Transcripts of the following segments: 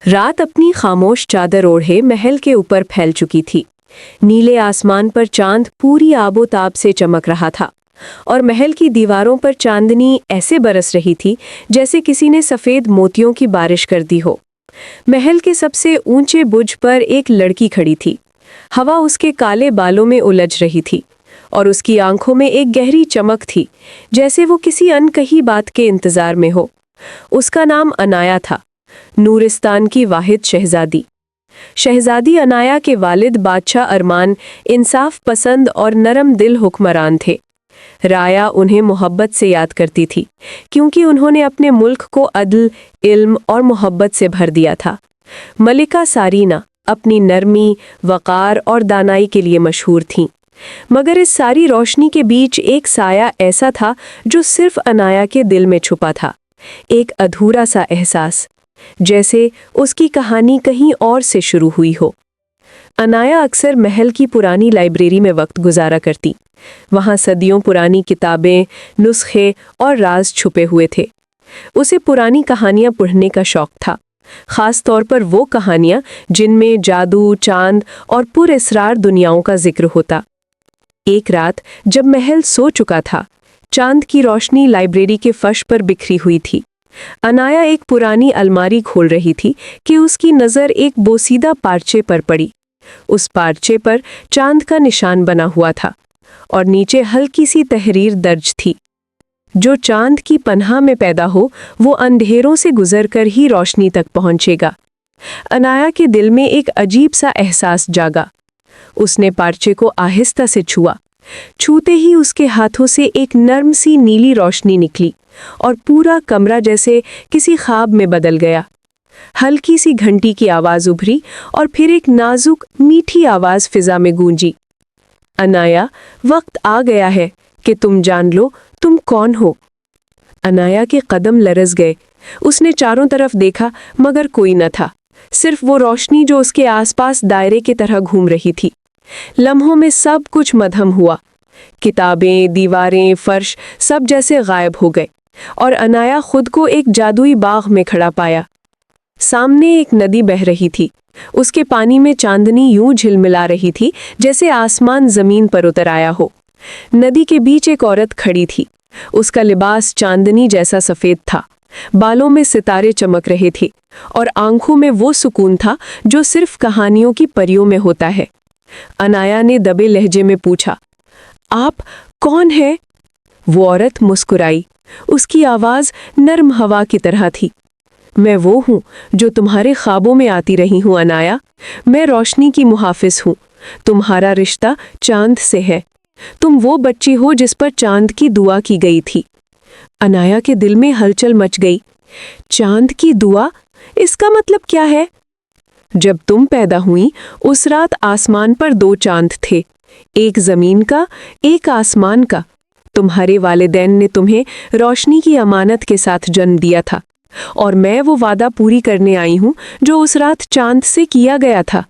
रात अपनी खामोश चादर ओढ़े महल के ऊपर फैल चुकी थी। नीले आसमान पर चांद पूरी आबोताब से चमक रहा था और महल की दीवारों पर चांदनी ऐसे बरस रही थी जैसे किसी ने सफ़ेद मोतियों की बारिश कर दी हो। महल के सबसे ऊंचे बुर्ज पर एक लड़की खड़ी थी। हवा उसके काले बालों में उलझ रही थी और उसकी आंखों में एक गहरी चमक थी, जैसे वो किसी अनकही बात के इंतजार में हो। उसका नाम अनाया था, नूरिस्तान की वाहिद शहजादी। शहजादी अनाया के वालिद बादशाह अरमान इंसाफ पसंद और नरम दिल हुक्मरान थे। राया उन्हें मोहब्बत से याद करती थी, क्योंकि उन्होंने अपने मुल्क को अदल, इल्म और मोहब्बत से भर दिया था। मलिका सारीना अपनी नरमी, वक़ार और दानाई के लिए मशहूर थीं, मगर इस सारी रोशनी के बीच एक साया ऐसा था जो सिर्फ अनाया के दिल में छुपा था, एक अधूरा सा एहसास, जैसे उसकी कहानी कहीं और से शुरू हुई हो। अनाया अक्सर महल की पुरानी लाइब्रेरी में वक्त गुजारा करती। वहाँ सदियों पुरानी किताबें, नुस्खे और राज छुपे हुए थे। उसे पुरानी कहानियाँ पढ़ने का शौक था, ख़ास तौर पर वो कहानियाँ जिनमें जादू, चांद और पुरअसरार दुनियाओं का जिक्र होता। एक रात जब महल सो चुका था, चांद की रोशनी लाइब्रेरी के फर्श पर बिखरी हुई थी। अनाया एक पुरानी अलमारी खोल रही थी कि उसकी नज़र एक बोसीदा पार्चे पर पड़ी। उस पार्चे पर चांद का निशान बना हुआ था और नीचे हल्की सी तहरीर दर्ज थी, जो चांद की पनाह में पैदा हो वो अंधेरों से गुजरकर ही रोशनी तक पहुंचेगा। अनाया के दिल में एक अजीब सा एहसास जागा। उसने पार्चे को आहिस्ता से छुआ। छूते ही उसके हाथों से एक नर्म सी नीली रोशनी निकली और पूरा कमरा जैसे किसी ख्वाब में बदल गया। हल्की सी घंटी की आवाज़ उभरी और फिर एक नाजुक मीठी आवाज़ फिजा में गूंजी, अनाया, वक्त आ गया है कि तुम जान लो तुम कौन हो। अनाया के कदम लरज़ गए। उसने चारों तरफ देखा, मगर कोई न था, सिर्फ वो रोशनी जो उसके आसपास दायरे की तरह घूम रही थी। लम्हों में सब कुछ मधम हुआ। किताबें, दीवारें, फर्श सब जैसे गायब हो गए और अनाया खुद को एक जादुई बाग में खड़ा पाया। सामने एक नदी बह रही थी। उसके पानी में चांदनी यूं झिलमिला रही थी जैसे आसमान जमीन पर उतर आया हो। नदी के बीच एक औरत खड़ी थी। उसका लिबास चांदनी जैसा सफ़ेद था, बालों में सितारे चमक रहे थे और आंखों में वो सुकून था जो सिर्फ कहानियों की परियों में होता है। अनाया ने दबे लहजे में पूछा, आप कौन है? वो औरत मुस्कुराई। उसकी आवाज़ नर्म हवा की तरह थी। मैं वो हूँ जो तुम्हारे ख्वाबों में आती रही हूँ अनाया। मैं रोशनी की मुहाफिज हूँ। तुम्हारा रिश्ता चांद से है। तुम वो बच्ची हो जिस पर चांद की दुआ की गई थी। अनाया के दिल में हलचल मच गई। चांद की दुआ? इसका मतलब क्या है? जब तुम पैदा हुई उस रात आसमान पर 2 चांद थे, एक ज़मीन का, एक आसमान का। तुम्हारे वालिदैन ने तुम्हें रोशनी की अमानत के साथ जन्म दिया था और मैं वो वादा पूरी करने आई हूँ जो उस रात चांद से किया गया था।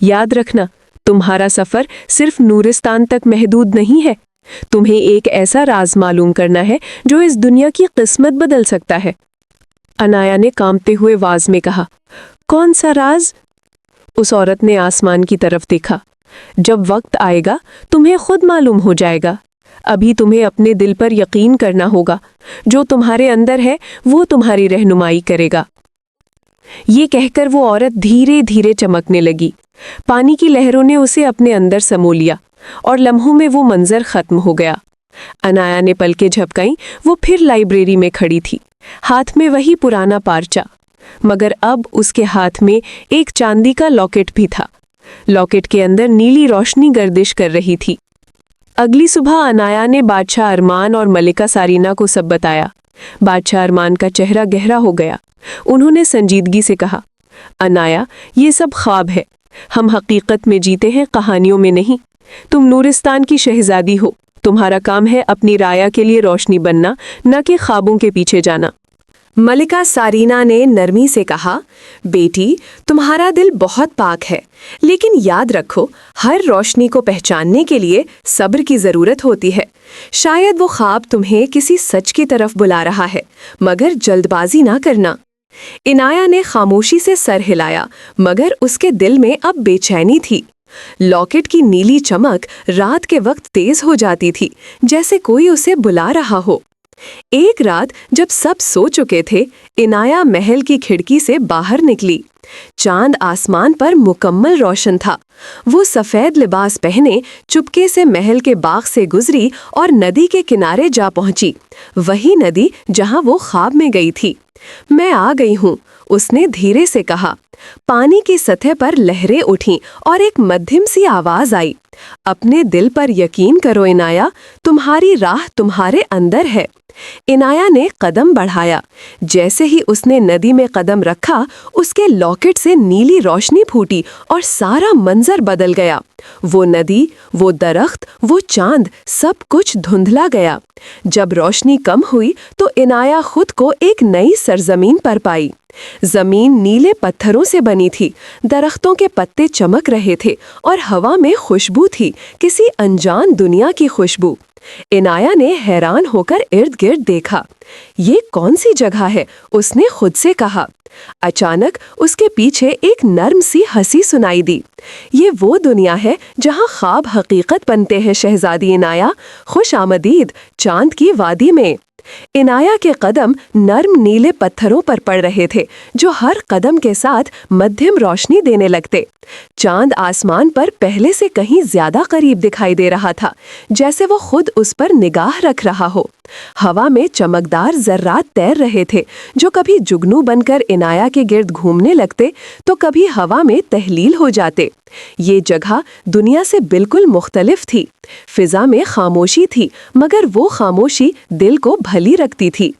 याद रखना, तुम्हारा सफ़र सिर्फ नूरिस्तान तक महदूद नहीं है। तुम्हें एक ऐसा राज मालूम करना है जो इस दुनिया की किस्मत बदल सकता है। अनाया ने कांपते हुए आवाज में कहा, कौन सा राज? उस औरत ने आसमान की तरफ देखा। जब वक्त आएगा तुम्हें खुद मालूम हो जाएगा। अभी तुम्हें अपने दिल पर यकीन करना होगा। जो तुम्हारे अंदर है वो तुम्हारी रहनुमाई करेगा। ये कहकर वो औरत धीरे धीरे चमकने लगी। पानी की लहरों ने उसे अपने अंदर समो लिया और लम्हों में वो मंजर खत्म हो गया। अनाया ने पलकें झपकाईं। वो फिर लाइब्रेरी में खड़ी थी, हाथ में वही पुराना पार्चा, मगर अब उसके हाथ में एक चांदी का लॉकेट भी था। लॉकेट के अंदर नीली रोशनी गर्दिश कर रही थी। अगली सुबह अनाया ने बादशाह अरमान और मलिका सारीना को सब बताया। बादशाह अरमान का चेहरा गहरा हो गया। उन्होंने संजीदगी से कहा, अनाया, ये सब ख्वाब है। हम हकीकत में जीते हैं, कहानियों में नहीं। तुम नूरिस्तान की शहजादी हो। तुम्हारा काम है अपनी राया के लिए रोशनी बनना, न कि ख्वाबों के पीछे जाना। मलिका सारीना ने नरमी से कहा, बेटी, तुम्हारा दिल बहुत पाक है, लेकिन याद रखो, हर रोशनी को पहचानने के लिए सब्र की ज़रूरत होती है। शायद वो ख्वाब तुम्हें किसी सच की तरफ बुला रहा है, मगर जल्दबाजी ना करना। इनाया ने खामोशी से सर हिलाया, मगर उसके दिल में अब बेचैनी थी। लॉकेट की नीली चमक रात के वक्त तेज हो जाती थी, जैसे कोई उसे बुला रहा हो। एक रात जब सब सो चुके थे, इनाया महल की खिड़की से बाहर निकली। चांद आसमान पर मुकम्मल रोशन था। वो सफेद लिबास पहने चुपके से महल के बाग से गुजरी और नदी के किनारे जा पहुंची, वही नदी जहां वो ख्वाब में गई थी। मैं आ गई हूँ, उसने धीरे से कहा। पानी की सतह पर लहरें उठीं और एक मध्यम सी आवाज आई, अपने दिल पर यकीन करो इनाया, तुम्हारी राह तुम्हारे अंदर है। इनाया ने कदम बढ़ाया। जैसे ही उसने नदी में कदम रखा, उसके लॉकेट से नीली रोशनी फूटी और सारा मंजर बदल गया। वो नदी, वो दरख्त, वो चांद, सब कुछ धुंधला गया। जब रोशनी कम हुई तो इनाया खुद को एक नई सरजमीन पर पाई। जमीन नीले पत्थरों से बनी थी, दरख्तों के पत्ते चमक रहे थे और हवा में खुशबू थी, किसी अनजान दुनिया की खुशबू। इनाया ने हैरान होकर इर्द गिर्द देखा। ये कौन सी जगह है, उसने खुद से कहा। अचानक उसके पीछे एक नर्म सी हंसी सुनाई दी। ये वो दुनिया है जहाँ ख्वाब हकीकत बनते हैं शहजादी इनाया, खुश आमदीद चांद की वादी में। इनाया के कदम नर्म नीले पत्थरों पर पड़ रहे थे, जो हर कदम के साथ मध्यम रोशनी देने लगते। चांद आसमान पर पहले से कहीं ज्यादा करीब दिखाई दे रहा था, जैसे वो खुद उस पर निगाह रख रहा हो। हवा में चमकदार जर्रात तैर रहे थे, जो कभी जुगनू बनकर इनाया के गिर्द घूमने लगते तो कभी हवा में तहलील हो जाते। ये जगह दुनिया से बिल्कुल मुख्तलिफ थी। फिजा में खामोशी थी, मगर वो खामोशी दिल को भली रखती थी।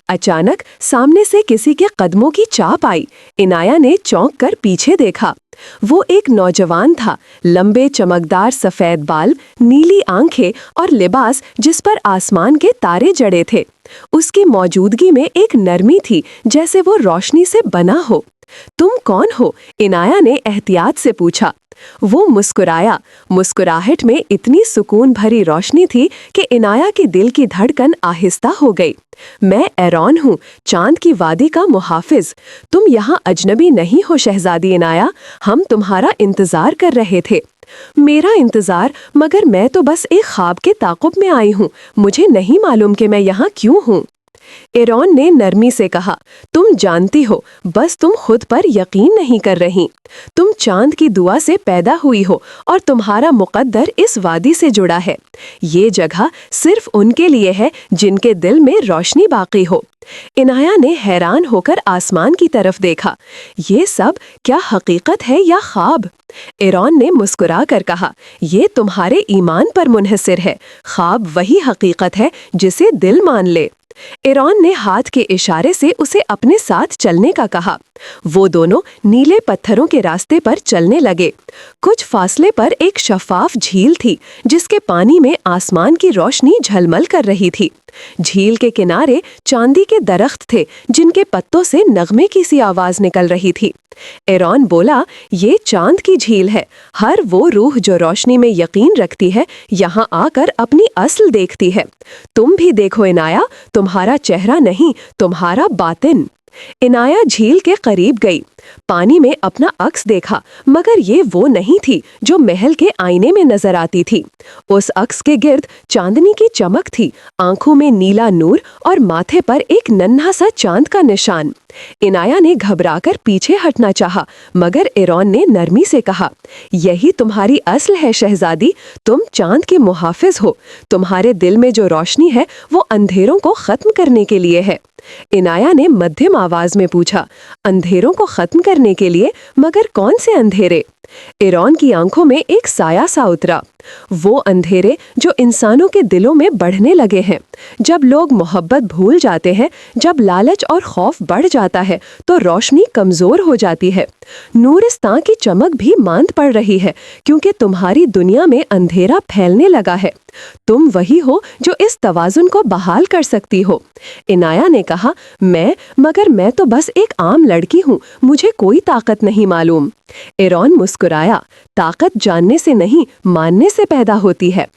अचानक सामने से किसी के कदमों की चाप आई। इनाया ने चौंक कर पीछे देखा। वो एक नौजवान था, लंबे चमकदार सफेद बाल, नीली आंखें और लिबास जिस पर आसमान के तारे जड़े थे। उसकी मौजूदगी में एक नरमी थी, जैसे वो रोशनी से बना हो। तुम कौन हो? इनाया ने एहतियात से पूछा। वो मुस्कुराया। मुस्कुराहट में इतनी सुकून भरी रोशनी थी कि इनाया के दिल की धड़कन आहिस्ता हो गई। मैं एरॉन हूँ, चांद की वादी का मुहाफिज। तुम यहाँ अजनबी नहीं हो शहजादी इनाया, हम तुम्हारा इंतजार कर रहे थे। मेरा इंतजार? मगर मैं तो बस एक ख्वाब के ताक़ुब में आई हूँ, मुझे नहीं मालूम कि मैं यहाँ क्यों हूँ। एरॉन ने नरमी से कहा, तुम जानती हो, बस तुम खुद पर यकीन नहीं कर रही। तुम चांद की दुआ से पैदा हुई हो और तुम्हारा मुक़द्दर इस वादी से जुड़ा है। ये जगह सिर्फ उनके लिए है जिनके दिल में रोशनी बाकी हो। इनाया ने हैरान होकर आसमान की तरफ देखा। ये सब क्या हकीकत है या ख्वाब? एरॉन ने मुस्कुरा कर कहा, ये तुम्हारे ईमान पर मुनहसिर है। ख्वाब वही हकीकत है जिसे दिल मान ले। एरॉन ने हाथ के इशारे से उसे अपने साथ चलने का कहा। वो दोनों नीले पत्थरों के रास्ते पर चलने लगे। कुछ फासले पर एक शफाफ झील थी, जिसके पानी में आसमान की रोशनी झलमल कर रही थी। झील के किनारे चांदी के दरख्त थे, जिनके पत्तों से नगमे की सी आवाज निकल रही थी। एरॉन बोला, ये चांद की झील है। हर वो रूह जो रोशनी में यकीन रखती है, यहाँ आकर अपनी असल देखती है। तुम भी देखो इनाया, तुम्हारा चेहरा नहीं, तुम्हारा बातिन। इनाया झील के करीब गई। पानी में अपना अक्स देखा, मगर ये वो नहीं थी जो महल के आईने में नजर आती थी। उस अक्स के गिर्द चांदनी की चमक थी, आंखों में नीला नूर और माथे पर एक नन्हा सा चांद का निशान। इनाया ने घबराकर पीछे हटना चाहा, मगर एरॉन ने नरमी से कहा, यही तुम्हारी असल है शहजादी, तुम चांद के मुहाफिज हो। तुम्हारे दिल में जो रोशनी है वो अंधेरों को खत्म करने के लिए है। इनाया ने मध्यम आवाज में पूछा, अंधेरों को खत्म करने के लिए? मगर कौन से अंधेरे? एरॉन की आंखों में एक साया सा उतरा। वो अंधेरे जो इंसानों के दिलों में बढ़ने लगे हैं। जब लोग मोहब्बत भूल जाते हैं, जब लालच और खौफ बढ़ जाता है, तो रोशनी कमजोर हो जाती है। नूरिस्तां की चमक भी मांद पड़ रही है, क्योंकि तुम्हारी दुनिया में अंधेरा फैलने लगा है। तुम वही हो जो इस तवाजुन को बहाल कर सकती हो। इनाया ने कहा, मगर मैं तो बस एक आम लड़की हूँ, मुझे कोई ताकत नहीं मालूम। एरॉन मुस्कुराया। ताकत जानने से नहीं, मानने से पैदा होती है।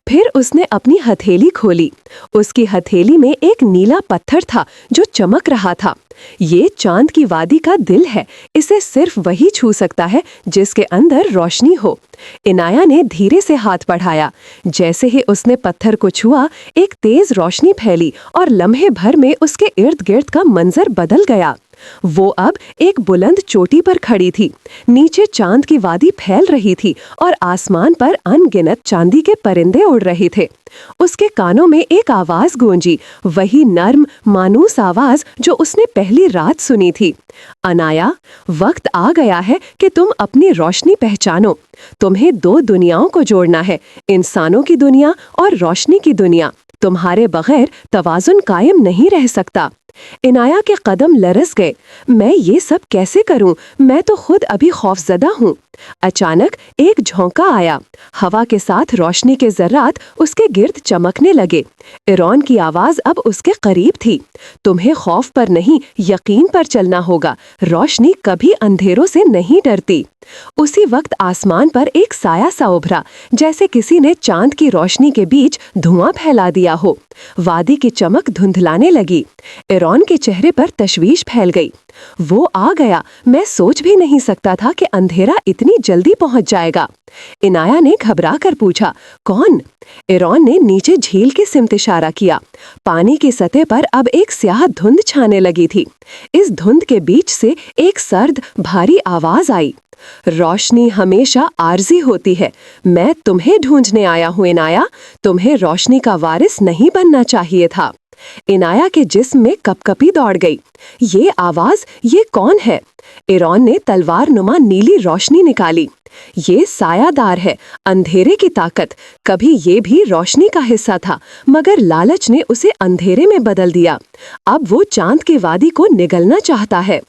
फिर उसने अपनी हथेली खोली। उसकी हथेली में एक नीला पत्थर था जो चमक रहा था। ये चांद की वादी का दिल है। इसे सिर्फ वही छू सकता है जिसके अंदर रोशनी हो। इनाया ने धीरे से हाथ बढ़ाया। जैसे ही उसने पत्थर को छुआ, एक तेज रोशनी फैली और लम्हे भर में उसके इर्द गिर्द का मंजर बदल गया। वो अब एक बुलंद चोटी पर खड़ी थी। नीचे चांद की वादी फैल रही थी और आसमान पर अनगिनत चांदी के परिंदे उड़ रहे थे। उसके कानों में एक आवाज गूंजी, वही नर्म मानूस आवाज जो उसने पहली रात सुनी थी। अनाया, वक्त आ गया है कि तुम अपनी रोशनी पहचानो। तुम्हें दो दुनियाओं को जोड़ना है, इंसानों की दुनिया और रोशनी की दुनिया। तुम्हारे बगैर तवाजुन कायम नहीं रह सकता। इनाया के कदम लरस गए। मैं ये सब कैसे करूं? मैं तो खुद अभी खौफजदा हूं। अचानक एक झोंका आया। हवा के साथ रोशनी के जर्रात उसके गिर्द चमकने लगे। इरॉन की आवाज अब उसके करीब थी। तुम्हें खौफ पर नहीं, यकीन पर चलना होगा। रोशनी कभी अंधेरों से नहीं डरती। उसी वक्त आसमान पर एक साया सा उभरा, जैसे किसी ने चांद की रोशनी के बीच धुआं फैला दिया हो। वादी की चमक धुंधलाने लगी। इरॉन के चेहरे पर तशवीश फैल गई। वो आ गया। मैं सोच भी नहीं सकता था कि अंधेरा इतनी जल्दी पहुंच जाएगा। इनाया ने घबरा कर पूछा, कौन? इरॉन ने नीचे झील की सिमत इशारा किया। पानी की सतह पर अब एक स्याह धुंध छाने लगी थी। इस धुंध के बीच से एक सर्द भारी आवाज आई, रोशनी हमेशा आर्जी होती है। मैं तुम्हें ढूंढने आया हूं इनाया। तुम्हें रोशनी का वारिस नहीं बनना चाहिए था। इनाया के जिस्म में कपकपी दौड़ गई। ये आवाज, ये कौन है? इरॉन ने तलवार नुमा नीली रोशनी निकाली। ये सायादार है, अंधेरे की ताकत। कभी ये भी रोशनी का हिस्सा था, मगर लालच ने उसे अंधेरे में बदल दिया। अब वो चांद की वादी को निगलना चाहता है।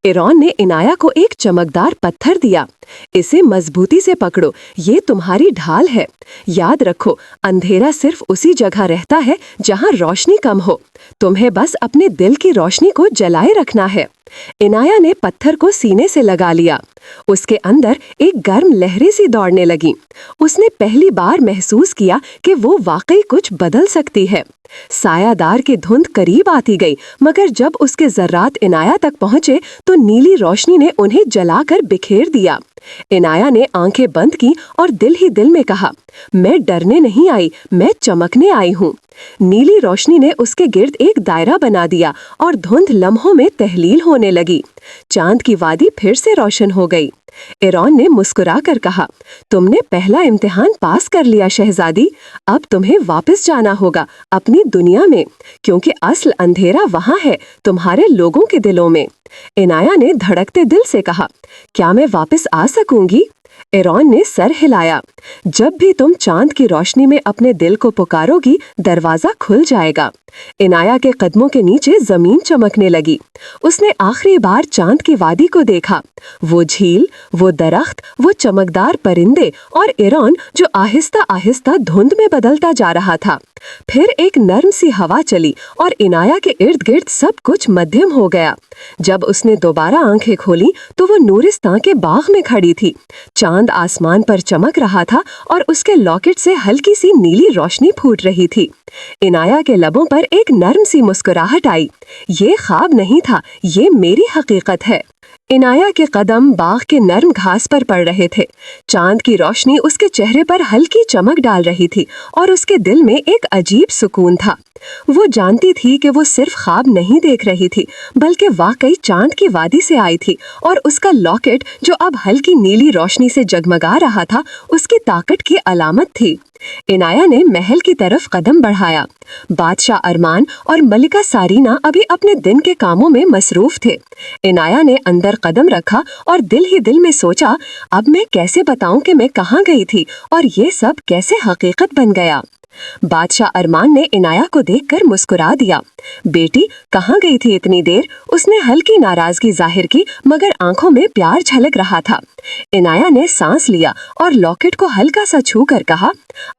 इरॉन ने इनाया को एक चमकदार पत्थर दिया। इसे मजबूती से पकड़ो, ये तुम्हारी ढाल है। याद रखो, अंधेरा सिर्फ उसी जगह रहता है जहां रोशनी कम हो। तुम्हें बस अपने दिल की रोशनी को जलाए रखना है। इनाया ने पत्थर को सीने से लगा लिया। उसके अंदर एक गर्म लहरें सी दौड़ने लगी। उसने पहली बार महसूस किया कि वो वाकई कुछ बदल सकती है। सायादार की धुंध करीब आती गई, मगर जब उसके जर्रात इनाया तक पहुंचे तो नीली रोशनी ने उन्हें जलाकर बिखेर दिया। इनाया ने आंखें बंद की और दिल ही दिल में कहा, मैं डरने नहीं आई, मैं चमकने आई हूँ। नीली रोशनी ने उसके गिर्द एक दायरा बना दिया और धुंध लम्हों में तहलील होने लगी। चांद की वादी फिर से रोशन हो गई। इरॉन ने मुस्कुराकर कहा, तुमने पहला इम्तिहान पास कर लिया शहजादी। अब तुम्हें वापस जाना होगा अपनी दुनिया में, क्योंकि असल अंधेरा वहाँ है, तुम्हारे लोगों के दिलों में। इनाया ने धड़कते दिल से कहा, क्या मैं वापस आ सकूंगी? इरॉन ने सर हिलाया। जब भी तुम चांद की रोशनी में अपने दिल को पुकारोगी, दरवाजा खुल जाएगा। इनाया के कदमों के नीचे जमीन चमकने लगी। उसने आखिरी बार चांद की वादी को देखा। वो झील, वो दरख्त, वो चमकदार परिंदे और इरॉन जो आहिस्ता आहिस्ता धुंध में बदलता जा रहा था। फिर एक नर्म सी हवा चली और इनाया के इर्द गिर्द सब कुछ मध्यम हो गया। जब उसने दोबारा आंखें खोली तो वो नूरिस्तान के बाग में खड़ी थी। चांद आसमान पर चमक रहा था और उसके लॉकेट से हल्की सी नीली रोशनी फूट रही थी। इनाया के लबों पर एक नर्म सी मुस्कुराहट आई। ये ख्वाब नहीं था, ये मेरी हकीकत है। इनाया के कदम बाग के नर्म घास पर पड़ रहे थे। चांद की रोशनी उसके चेहरे पर हल्की चमक डाल रही थी और उसके दिल में एक अजीब सुकून था। वो जानती थी कि वो सिर्फ ख्वाब नहीं देख रही थी, बल्कि वाकई चांद की वादी से आई थी और उसका लॉकेट जो अब हल्की नीली रोशनी से जगमगा रहा था, उसकी ताकत की अलामत थी। इनाया ने महल की तरफ कदम बढ़ाया। बादशाह अरमान और मलिका सारीना अभी अपने दिन के कामों में मसरूफ थे। इनाया ने अंदर कदम रखा और दिल ही दिल में सोचा, अब मैं कैसे बताऊं कि मैं कहाँ गई थी और ये सब कैसे हकीकत बन गया। बादशाह अरमान ने इनाया को देखकर मुस्कुरा दिया। बेटी, कहाँ गई थी इतनी देर? उसने हल्की नाराजगी जाहिर की, मगर आंखों में प्यार झलक रहा था। इनाया ने सांस लिया और लॉकेट को हल्का सा छू कर कहा,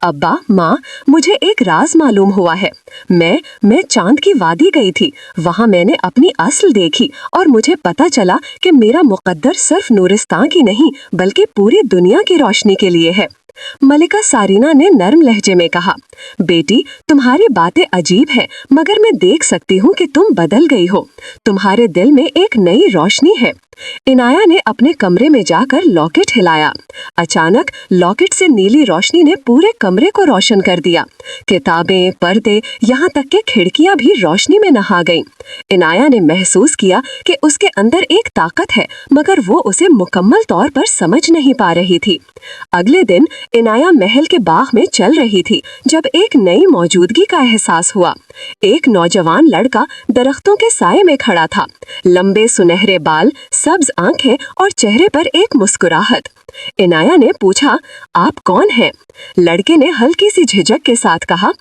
अब्बा, माँ, मुझे एक राज मालूम हुआ है। मैं चांद की वादी गई थी। वहाँ मैंने अपनी असल देखी और मुझे पता चला कि मेरा मुकद्दर सिर्फ नूरिस्तान की नहीं बल्कि पूरी दुनिया की रोशनी के लिए है। मलिका सारीना ने नर्म लहजे में कहा, बेटी, तुम्हारी बातें अजीब हैं, मगर मैं देख सकती हूँ कि तुम बदल गई हो। तुम्हारे दिल में एक नई रोशनी है। इनाया ने अपने कमरे में जाकर लॉकेट हिलाया। अचानक लॉकेट से नीली रोशनी ने पूरे कमरे को रोशन कर दिया। किताबें, पर्दे, यहाँ तक कि खिड़कियां भी रोशनी में नहा गईं। इनाया ने महसूस किया कि उसके अंदर एक ताकत है, मगर वो उसे मुकम्मल तौर पर समझ नहीं पा रही थी। अगले दिन इनाया महल के बाग में चल रही थी जब एक नई मौजूदगी का एहसास हुआ। एक नौजवान लड़का दरख्तों के साए में खड़ा था। लंबे सुनहरे बाल, सब्ज आंखें और चेहरे पर एक मुस्कुराहट। इनाया ने पूछा, आप कौन हैं? लड़के ने हल्की सी झिझक के साथ कहा,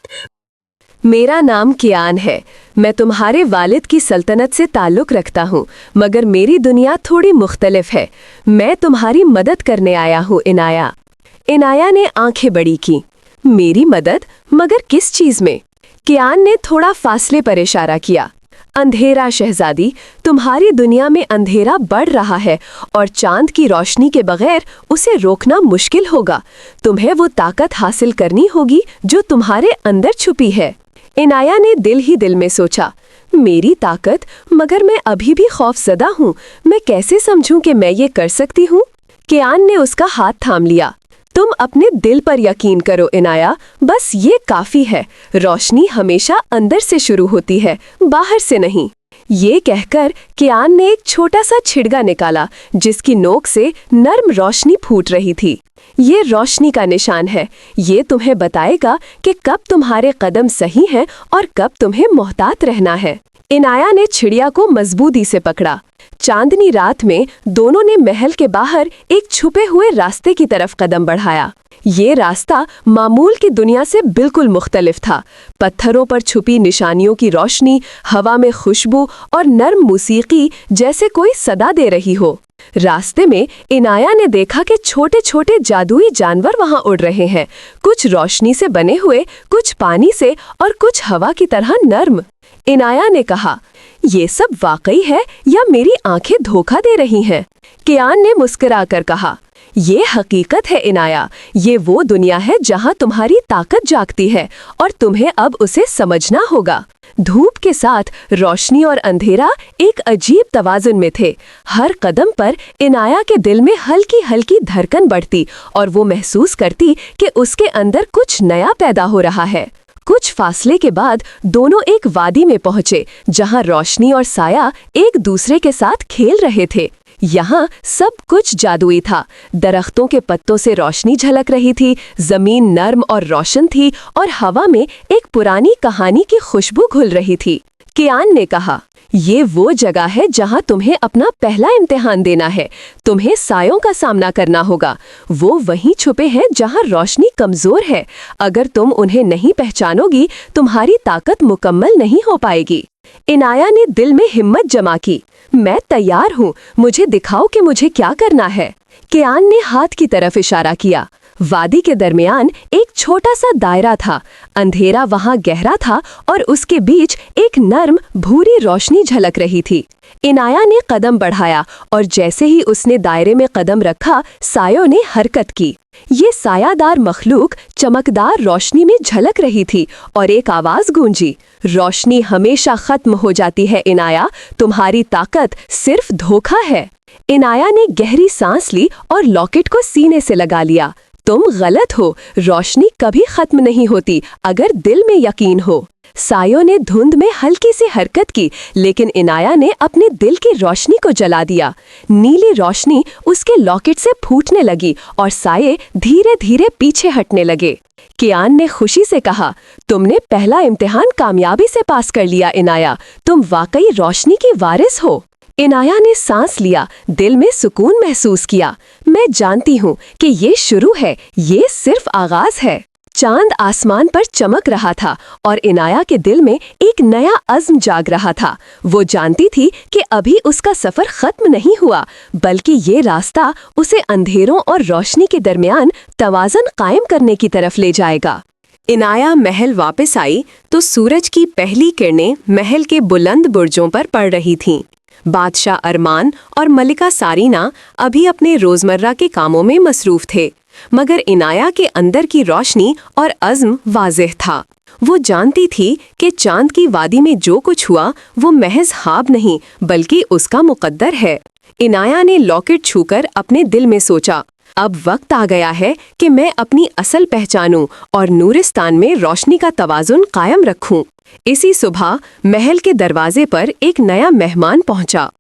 मेरा नाम कियान है। मैं तुम्हारे वालिद की सल्तनत से ताल्लुक़ रखता हूँ, मगर मेरी दुनिया थोड़ी मुख्तलिफ है। मैं तुम्हारी मदद करने आया हूँ, इनाया। इनाया ने आंखें बड़ी की। मेरी मदद? मगर किस चीज़ में? कियान ने थोड़ा फासले पर इशारा किया। अंधेरा शहजादी, तुम्हारी दुनिया में अंधेरा बढ़ रहा है और चांद की रोशनी के बगैर उसे रोकना मुश्किल होगा। तुम्हें वो ताकत हासिल करनी होगी जो तुम्हारे अंदर छुपी है। इनाया ने दिल ही दिल में सोचा, मेरी ताकत? मगर मैं अभी भी खौफजदा हूँ। मैं कैसे समझूं कि मैं ये कर सकती हूँ? कियान ने उसका हाथ थाम लिया। तुम अपने दिल पर यकीन करो इनाया, बस ये काफी है। रोशनी हमेशा अंदर से शुरू होती है, बाहर से नहीं। ये कहकर कियान ने एक छोटा सा छिड़गा निकाला जिसकी नोक से नर्म रोशनी फूट रही थी। ये रोशनी का निशान है। ये तुम्हें बताएगा कि कब तुम्हारे कदम सही हैं और कब तुम्हें मोहतात रहना है। इनाया ने चिड़िया को मजबूती से पकड़ा। चांदनी रात में दोनों ने महल के बाहर एक छुपे हुए रास्ते की तरफ कदम बढ़ाया। ये रास्ता मामूल की दुनिया से बिल्कुल मुख्तलिफ था। पत्थरों पर छुपी निशानियों की रोशनी, हवा में खुशबू और नर्म मौसीकी जैसे कोई सदा दे रही हो। रास्ते में इनाया ने देखा कि छोटे छोटे जादुई जानवर वहां उड़ रहे हैं, कुछ रोशनी से बने हुए, कुछ पानी से और कुछ हवा की तरह नर्म। इनाया ने कहा, ये सब वाकई है या मेरी आंखें धोखा दे रही हैं? कियान ने मुस्कुराकर कहा, ये हकीकत है इनाया। ये वो दुनिया है जहां तुम्हारी ताकत जागती है और तुम्हें अब उसे समझना होगा। धूप के साथ रोशनी और अंधेरा एक अजीब तवाज़ुन में थे। हर कदम पर इनाया के दिल में हल्की हल्की धड़कन बढ़ती और वो महसूस करती कि उसके अंदर कुछ नया पैदा हो रहा है। कुछ फासले के बाद दोनों एक वादी में पहुंचे जहां रोशनी और साया एक दूसरे के साथ खेल रहे थे। यहाँ सब कुछ जादुई था। दरख्तों के पत्तों से रोशनी झलक रही थी, जमीन नर्म और रोशन थी और हवा में एक पुरानी कहानी की खुशबू घुल रही थी। कियान ने कहा, ये वो जगह है जहां तुम्हें अपना पहला इम्तिहान देना है। तुम्हें सायों का सामना करना होगा। वो वहीं छुपे हैं जहां रोशनी कमजोर है। अगर तुम उन्हें नहीं पहचानोगी, तुम्हारी ताकत मुकम्मल नहीं हो पाएगी। इनाया ने दिल में हिम्मत जमा की। मैं तैयार हूँ, मुझे दिखाओ कि मुझे क्या करना है। कियान ने हाथ की तरफ इशारा किया। वादी के दरमियान एक छोटा सा दायरा था। अंधेरा वहां गहरा था और उसके बीच एक नर्म भूरी रोशनी झलक रही थी। इनाया ने कदम बढ़ाया और जैसे ही उसने दायरे में कदम रखा, सायों ने हरकत की। ये सायादार मखलूक चमकदार रोशनी में झलक रही थी और एक आवाज गूंजी, रोशनी हमेशा खत्म हो जाती है इनाया, तुम्हारी ताकत सिर्फ धोखा है। इनाया ने गहरी सांस ली और लॉकेट को सीने से लगा लिया। तुम गलत हो, रोशनी कभी खत्म नहीं होती अगर दिल में यकीन हो। सायों ने धुंध में हल्की सी हरकत की, लेकिन इनाया ने अपने दिल की रोशनी को जला दिया। नीली रोशनी उसके लॉकेट से फूटने लगी और साये धीरे धीरे पीछे हटने लगे। कियान ने खुशी से कहा, तुमने पहला इम्तिहान कामयाबी से पास कर लिया इनाया, तुम वाकई रोशनी की वारिस हो। इनाया ने सांस लिया, दिल में सुकून महसूस किया। मैं जानती हूँ कि ये शुरू है, ये सिर्फ आगाज है। चांद आसमान पर चमक रहा था और इनाया के दिल में एक नया अज़्म जाग रहा था। वो जानती थी कि अभी उसका सफर खत्म नहीं हुआ, बल्कि ये रास्ता उसे अंधेरों और रोशनी के दरमियान तवाज़ुन कायम करने की तरफ ले जाएगा। इनाया महल वापस आई तो सूरज की पहली किरणें महल के बुलंद बुर्जों पर पड़ रही थीं। बादशाह अरमान और मलिका सारीना अभी अपने रोजमर्रा के कामों में मसरूफ थे, मगर इनाया के अंदर की रोशनी और अज़्म वाज़ेह था। वो जानती थी कि चांद की वादी में जो कुछ हुआ वो महज ख्वाब नहीं बल्कि उसका मुकद्दर है। इनाया ने लॉकेट छूकर अपने दिल में सोचा, अब वक्त आ गया है कि मैं अपनी असल पहचानूं और नूरिस्तान में रोशनी का तवाज़ुन कायम रखूं। इसी सुबह महल के दरवाजे पर एक नया मेहमान पहुंचा।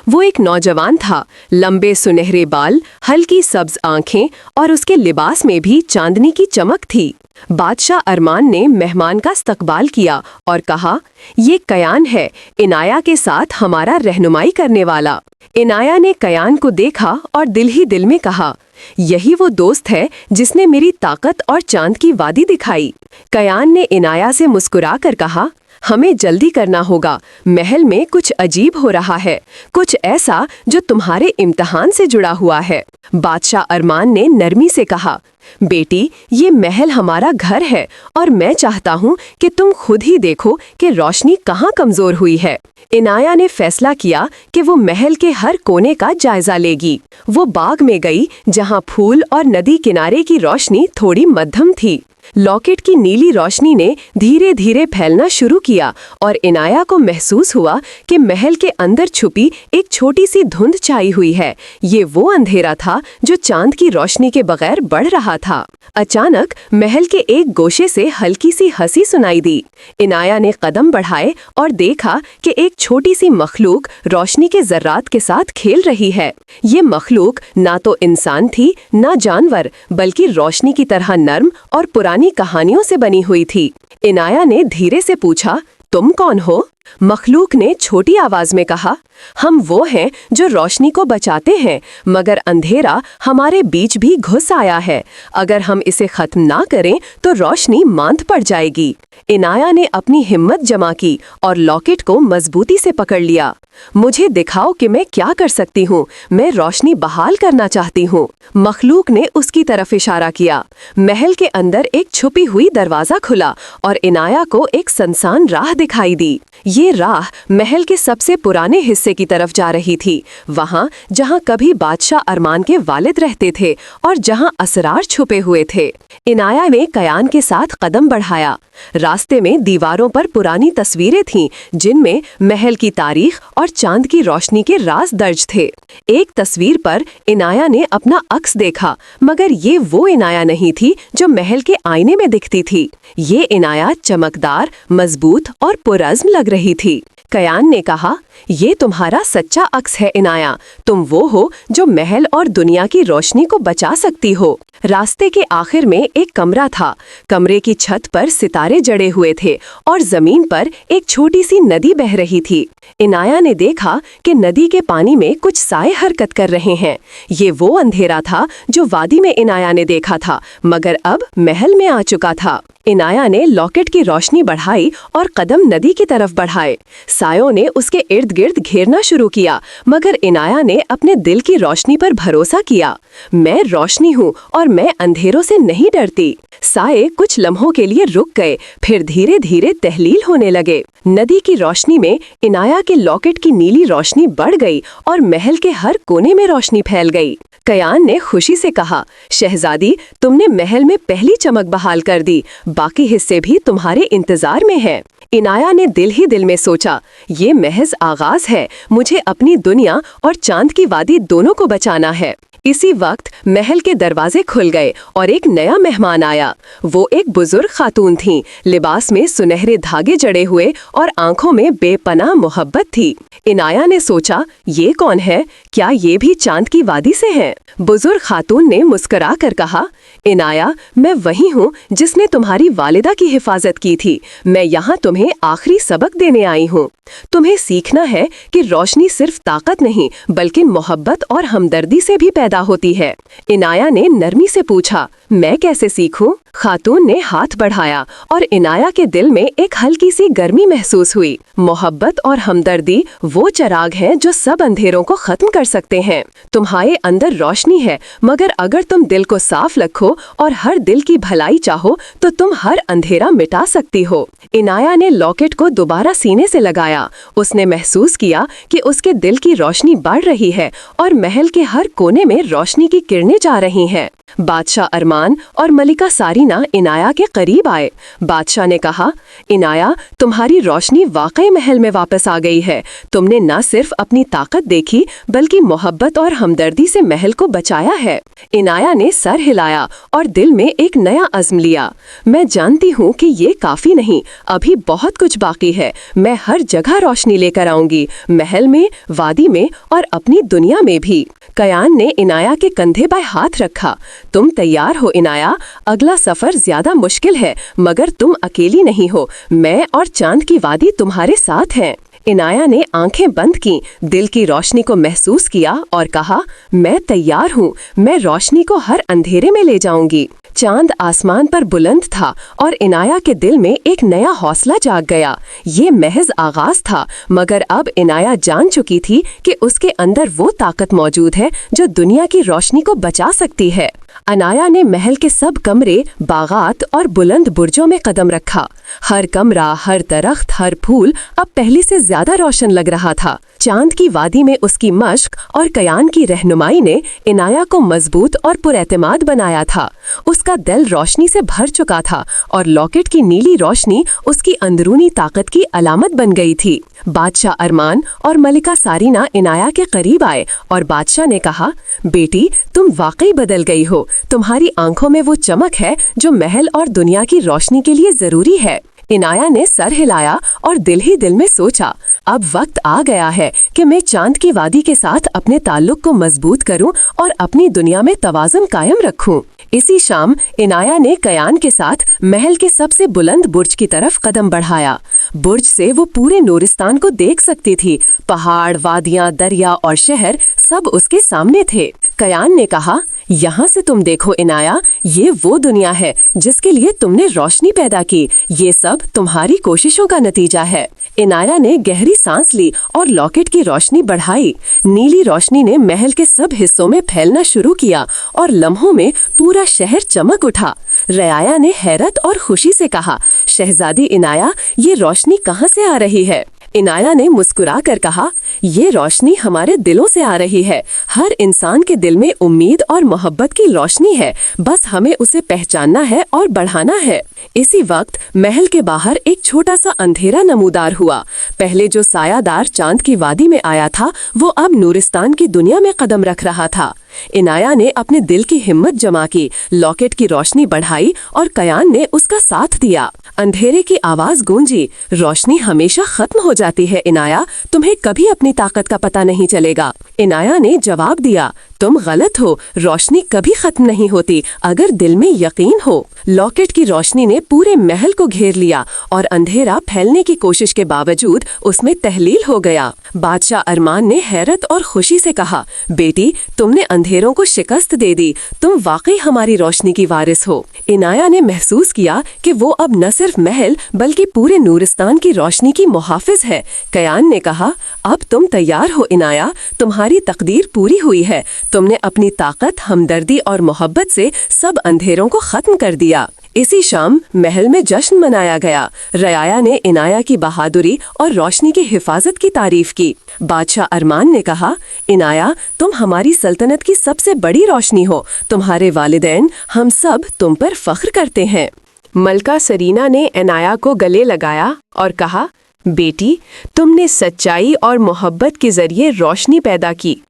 वो एक नौजवान था, लंबे सुनहरे बाल, हल्की सब्ज आंखें और उसके लिबास में भी चांदनी की चमक थी। बादशाह अरमान ने मेहमान का इस्तकबाल किया और कहा, ये कयान है, इनाया के साथ हमारा रहनुमाई करने वाला। इनाया ने कयान को देखा और दिल ही दिल में कहा, यही वो दोस्त है जिसने मेरी ताकत और चांद की वादी दिखाई। कयान ने इनाया से मुस्कुरा कर कहा, हमें जल्दी करना होगा, महल में कुछ अजीब हो रहा है, कुछ ऐसा जो तुम्हारे इम्तिहान से जुड़ा हुआ है। बादशाह अरमान ने नरमी से कहा, बेटी, ये महल हमारा घर है और मैं चाहता हूँ कि तुम खुद ही देखो कि रोशनी कहाँ कमजोर हुई है। इनाया ने फैसला किया कि वो महल के हर कोने का जायजा लेगी। वो बाग में गई जहाँ फूल और नदी किनारे की रोशनी थोड़ी मध्यम थी। लॉकेट की नीली रोशनी ने धीरे धीरे फैलना शुरू किया और इनाया को महसूस हुआ कि महल के अंदर छुपी एक छोटी सी धुंध छाई हुई है। ये वो अंधेरा था जो चांद की रोशनी के बगैर बढ़ रहा था। अचानक महल के एक गोशे से हल्की सी हंसी सुनाई दी। इनाया ने कदम बढ़ाए और देखा कि एक छोटी सी मखलूक रोशनी के जर्रात के साथ खेल रही है। ये मखलूक ना तो इंसान थी ना जानवर, बल्कि रोशनी की तरह नर्म और पुरानी कहानियों से बनी हुई थी। इनाया ने धीरे से पूछा, तुम कौन हो? मखलूक ने छोटी आवाज में कहा, हम वो हैं जो रोशनी को बचाते हैं, मगर अंधेरा हमारे बीच भी घुस आया है। अगर हम इसे खत्म ना करें तो रोशनी मांद पड़ जाएगी। इनाया ने अपनी हिम्मत जमा की और लॉकेट को मजबूती से पकड़ लिया। मुझे दिखाओ कि मैं क्या कर सकती हूँ, मैं रोशनी बहाल करना चाहती हूँ। मखलूक ने उसकी तरफ इशारा किया। महल के अंदर एक छुपी हुई दरवाजा खुला और इनाया को एक सुनसान राह दिखाई दी। ये राह महल के सबसे पुराने हिस्से की तरफ जा रही थी, वहाँ जहाँ कभी बादशाह अरमान के वालिद रहते थे और जहाँ असरार छुपे हुए थे। इनाया ने कयान के साथ कदम बढ़ाया। रास्ते में दीवारों पर पुरानी तस्वीरें थीं, जिनमें महल की तारीख और चांद की रोशनी के राज दर्ज थे। एक तस्वीर पर इनाया ने अपना अक्स देखा, मगर ये वो इनाया नहीं थी जो महल के आईने में दिखती थी। ये इनाया चमकदार, मजबूत और पुरज़्म लग रही थी। कयान ने कहा, ये तुम्हारा सच्चा अक्स है इनाया, तुम वो हो जो महल और दुनिया की रोशनी को बचा सकती हो। रास्ते के आखिर में एक कमरा था। कमरे की छत पर सितारे जड़े हुए थे और जमीन पर एक छोटी सी नदी बह रही थी। इनाया ने देखा कि नदी के पानी में कुछ साए हरकत कर रहे हैं। ये वो अंधेरा था जो वादी में इनाया ने देखा था, मगर अब महल में आ चुका था। इनाया ने लॉकेट की रोशनी बढ़ाई और कदम नदी की तरफ बढ़ाए। सायों ने उसके इर्द गिर्द घेरना शुरू किया, मगर इनाया ने अपने दिल की रोशनी पर भरोसा किया। मैं रोशनी हूँ और मैं अंधेरों से नहीं डरती। साए कुछ लम्हों के लिए रुक गए, फिर धीरे धीरे तहलील होने लगे। नदी की रोशनी में इनाया के लॉकेट की नीली रोशनी बढ़ गई और महल के हर कोने में रोशनी फैल गई। कयान ने खुशी से कहा, शहजादी, तुमने महल में पहली चमक बहाल कर दी, बाकी हिस्से भी तुम्हारे इंतजार में हैं। इनाया ने दिल ही दिल में सोचा, ये महज आगाज है, मुझे अपनी दुनिया और चांद की वादी दोनों को बचाना है। इसी वक्त महल के दरवाजे खुल गए और एक नया मेहमान आया। वो एक बुजुर्ग खातून थीं, लिबास में सुनहरे धागे जड़े हुए और आंखों में बेपनाह मोहब्बत थी। इनाया ने सोचा, ये कौन है? क्या ये भी चांद की वादी से हैं? बुजुर्ग खातून ने मुस्कुरा कर कहा, इनाया, मैं वही हूँ जिसने तुम्हारी वालिदा की हिफाजत की थी। मैं यहाँ तुम्हें आखिरी सबक देने आई हूँ। तुम्हें सीखना है कि रोशनी सिर्फ ताकत नहीं बल्कि मोहब्बत और हमदर्दी से भी पैदा पैदा होती है। इनाया ने नरमी से पूछा, मैं कैसे सीखूं? खातून ने हाथ बढ़ाया और इनाया के दिल में एक हल्की सी गर्मी महसूस हुई। मोहब्बत और हमदर्दी वो चिराग हैं जो सब अंधेरों को खत्म कर सकते हैं। तुम्हारे अंदर रोशनी है, मगर अगर तुम दिल को साफ रखो और हर दिल की भलाई चाहो तो तुम हर अंधेरा मिटा सकती हो। इनाया ने लॉकेट को दोबारा सीने से लगाया। उसने महसूस किया कि उसके दिल की रोशनी बढ़ रही है और महल के हर कोने में रोशनी की किरणें जा रही हैं। बादशाह अरमान और मलिका सारीना इनाया के करीब आए। बादशाह ने कहा, इनाया, तुम्हारी रोशनी वाकई महल में वापस आ गई है। तुमने न सिर्फ अपनी ताकत देखी बल्कि मोहब्बत और हमदर्दी से महल को बचाया है। इनाया ने सर हिलाया और दिल में एक नया अज़्म लिया। मैं जानती हूँ कि ये काफी नहीं, अभी बहुत कुछ बाकी है। मैं हर जगह रोशनी लेकर आऊंगी, महल में, वादी में और अपनी दुनिया में भी। कयान ने इनाया के कंधे पर हाथ रखा। तुम तैयार हो इनाया? अगला सफर ज्यादा मुश्किल है, मगर तुम अकेली नहीं हो। मैं और चांद की वादी तुम्हारे साथ हैं। इनाया ने आंखें बंद की, दिल की रोशनी को महसूस किया और कहा, मैं तैयार हूँ। मैं रोशनी को हर अंधेरे में ले जाऊंगी। चांद आसमान पर बुलंद था और इनाया के दिल में एक नया हौसला जाग गया। ये महज आगाज था, मगर अब इनाया जान चुकी थी कि उसके अंदर वो ताकत मौजूद है जो दुनिया की रोशनी को बचा सकती है। अनाया ने महल के सब कमरे, बागात और बुलंद बुर्जों में कदम रखा। हर कमरा, हर दरख्त, हर फूल अब पहले से ज्यादा रोशन लग रहा था। चांद की वादी में उसकी मश्क और कयान की रहनुमाई ने इनाया को मजबूत और पुरएतमाद बनाया था। उसका दिल रोशनी से भर चुका था और लॉकेट की नीली रोशनी उसकी अंदरूनी ताकत की अलामत बन गई थी। बादशाह अरमान और मलिका सारीना इनाया के करीब आए और बादशाह ने कहा, बेटी, तुम वाकई बदल गई हो। तुम्हारी आंखों में वो चमक है जो महल और दुनिया की रोशनी के लिए जरूरी है। इनाया ने सर हिलाया और दिल ही दिल में सोचा, अब वक्त आ गया है कि मैं चांद की वादी के साथ अपने ताल्लुक को मजबूत करूं और अपनी दुनिया में तवाज़ुन कायम रखूं। इसी शाम इनाया ने कयान के साथ महल के सबसे बुलंद बुर्ज की तरफ कदम बढ़ाया। बुर्ज से वो पूरे नूरिस्तान को देख सकती थी। पहाड़, वादियां, दरिया और शहर सब उसके सामने थे। कयान ने कहा, यहाँ से तुम देखो इनाया, ये वो दुनिया है जिसके लिए तुमने रोशनी पैदा की। ये सब तुम्हारी कोशिशों का नतीजा है। इनाया ने गहरी सांस ली और लॉकेट की रोशनी बढ़ाई। नीली रोशनी ने महल के सब हिस्सों में फैलना शुरू किया और लम्हों में पूरा शहर चमक उठा। रयाया ने हैरत और खुशी से कहा, शहजादी इनाया, ये रोशनी कहाँ से आ रही है? इनाया ने मुस्कुरा कर कहा, ये रोशनी हमारे दिलों से आ रही है। हर इंसान के दिल में उम्मीद और मोहब्बत की रोशनी है, बस हमें उसे पहचानना है और बढ़ाना है। इसी वक्त महल के बाहर एक छोटा सा अंधेरा नमूदार हुआ। पहले जो सायादार चांद की वादी में आया था, वो अब नूरिस्तान की दुनिया में कदम रख रहा था। इनाया ने अपने दिल की हिम्मत जमा की, लॉकेट की रोशनी बढ़ाई और कयान ने उसका साथ दिया। अंधेरे की आवाज गूंजी, रोशनी हमेशा खत्म हो जाती है इनाया, तुम्हें कभी अपनी ताकत का पता नहीं चलेगा। इनाया ने जवाब दिया, तुम गलत हो, रोशनी कभी खत्म नहीं होती अगर दिल में यकीन हो। लॉकेट की रोशनी ने पूरे महल को घेर लिया और अंधेरा फैलने की कोशिश के बावजूद उसमें तहलील हो गया। बादशाह अरमान ने हैरत और खुशी से कहा, बेटी, तुमने अंधेरों को शिकस्त दे दी, तुम वाकई हमारी रोशनी की वारिस हो। इनाया ने महसूस किया कि वो अब न सिर्फ महल बल्कि पूरे नूरिस्तान की रोशनी की मुहाफिज है। कयान ने कहा, अब तुम तैयार हो इनाया, तुम्हारी तकदीर पूरी हुई है। तुमने अपनी ताकत, हमदर्दी और मोहब्बत से सब अंधेरों को खत्म कर दिया। इसी शाम महल में जश्न मनाया गया। रयाया ने इनाया की बहादुरी और रोशनी की हिफाजत की तारीफ की। बादशाह अरमान ने कहा, इनाया, तुम हमारी सल्तनत की सबसे बड़ी रोशनी हो। तुम्हारे वालिदैन, हम सब तुम पर फख्र करते हैं। मलका सरीना ने इनाया को गले लगाया और कहा, बेटी, तुमने सच्चाई और मोहब्बत के जरिए रोशनी पैदा की।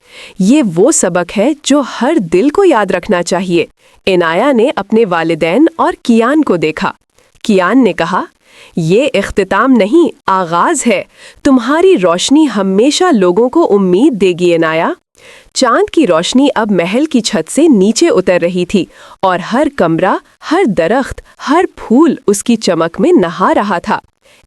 ये वो सबक है जो हर दिल को याद रखना चाहिए। इनाया ने अपने वालिदैन और कियान को देखा। कियान ने कहा, ये इख्तिताम नहीं, आगाज है। तुम्हारी रोशनी हमेशा लोगों को उम्मीद देगी इनाया। चांद की रोशनी अब महल की छत से नीचे उतर रही थी और हर कमरा, हर दरख्त, हर फूल उसकी चमक में नहा रहा था।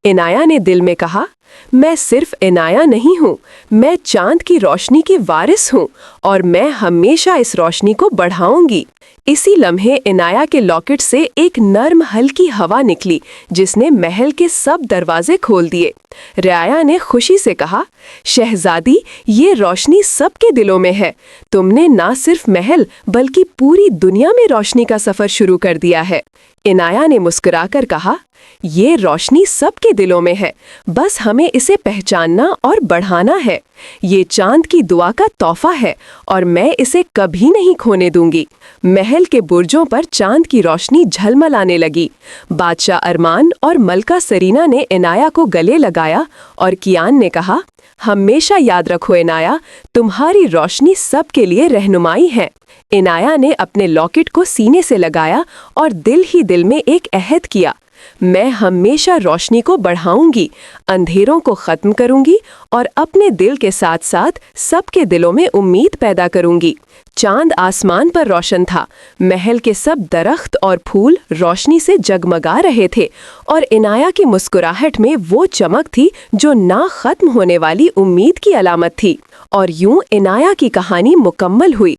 इनाया ने दिल में कहा, मैं सिर्फ इनाया नहीं हूँ, मैं चांद की रोशनी की वारिस हूँ और मैं हमेशा इस रोशनी को बढ़ाऊंगी। इसी लम्हे इनाया के लॉकेट से एक नर्म हल्की हवा निकली जिसने महल के सब दरवाजे खोल दिए। रियाया ने खुशी से कहा, शहजादी, ये रोशनी सबके दिलों में है। तुमने ना सिर्फ महल बल्कि पूरी दुनिया में रोशनी का सफर शुरू कर दिया है। इनाया ने मुस्कुराकर कहा, ये रोशनी सबके दिलों में है, बस हमें इसे पहचानना और बढ़ाना है। ये चांद की दुआ का तोहफा है और मैं इसे कभी नहीं खोने दूंगी। महल के बुर्जों पर चांद की रोशनी झलमलाने लगी। बादशाह अरमान और मलका सरीना ने इनाया को गले लगाया और कियान ने कहा, हमेशा याद रखो इनाया, तुम्हारी रोशनी सबके लिए रहनुमाई है। इनाया ने अपने लॉकेट को सीने से लगाया और दिल ही दिल में एक अहद किया, मैं हमेशा रोशनी को बढ़ाऊंगी, अंधेरों को खत्म करूंगी और अपने दिल के साथ साथ सबके दिलों में उम्मीद पैदा करूंगी। चांद आसमान पर रोशन था, महल के सब दरख्त और फूल रोशनी से जगमगा रहे थे और इनाया की मुस्कुराहट में वो चमक थी जो ना खत्म होने वाली उम्मीद की अलामत थी। और यूं इनाया की कहानी मुकम्मल हुई।